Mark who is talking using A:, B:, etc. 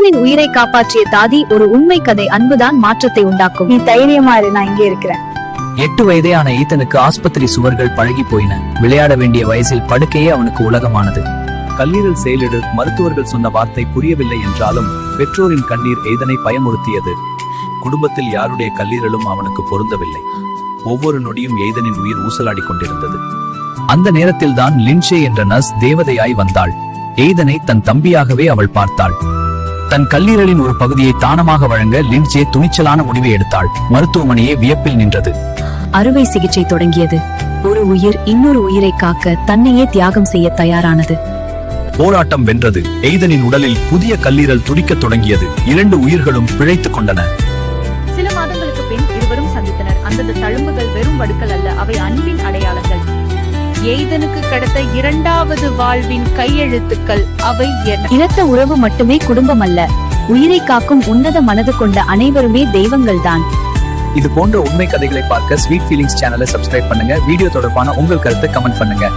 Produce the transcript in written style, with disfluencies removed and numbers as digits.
A: ஈதனின் உயிரை காப்பாற்றிய தாதி ஒரு உண்மை கதை. அன்புதான் மாற்றத்தை உண்டாக்கும்.
B: நீ தைரியமா இரு, நான் இங்கே இருக்கிறேன்.
C: 8 வயதே ஆன ஈத்தனுக்கு ஆஸ்பத்திரி சுவர்கள் பழகி போயின. விளையாட வேண்டிய வயசில் படுக்கையே அவனுக்கு உலகமானது.
D: கல்லீரல் செயலிடு மருத்துவர்கள் சொன்ன வார்த்தை புரியவில்லை என்றாலும் பெற்றோரின் கண்ணீர் ஈதனை பயமுறுத்தியது. குடும்பத்தில் யாருடைய கல்லீரலும் அவனுக்கு பொருந்தவில்லை. ஒவ்வொரு நொடியும் ஈதனின் உயிர் ஊசலாடி கொண்டிருந்தது.
C: அந்த நேரத்தில் தான் லின்ஷே என்ற நர்ஸ் தேவதையாய் வந்தாள். ஈதனை தன் தம்பியாகவே அவள் பார்த்தாள். தன் கல்லீரலின் ஒரு பகுதியை தானமாக வழங்க லின்ஷே துணிச்சலான முடிவை எடுத்தாள். மருத்துவமனையே வியப்பில் நின்றது.
A: அறுவை சிகிச்சை தொடங்கியது. ஒரு உயிர் இன்னொரு உயிரை காக்க தன்னையே தியாகம் செய்ய தயாரானது.
D: போராட்டம் வென்றது. ஈதனின் உடலில் புதிய கல்லீரல் துடிக்கத் தொடங்கியது. 2 உயிர்களும் பிழைத்துக் கொண்டன.
E: சில மாதங்களுக்கு பின் இருவரும் சந்தித்தனர். அந்த தழும்புகள் வெறும் வடுக்கள் அல்ல, அவை அன்பின் அடையாளங்கள். ஈதனுக்கு கிடைத்த 2வது வாழ்வின் கையெழுத்துக்கள். அவை
A: இரத்த உறவு மட்டுமே குடும்பம் அல்ல, உயிரை காக்கும் உன்னத மனது கொண்ட அனைவருமே தெய்வங்கள்தான்.
C: இது போன்ற உண்மை கதைகளை பார்க்க ஸ்வீட் ஃபீலிங்ஸ் சேனலை சப்ஸ்கிரைப் பண்ணுங்க. வீடியோ தொடர்பான உங்கள் கருத்தை கமெண்ட் பண்ணுங்க.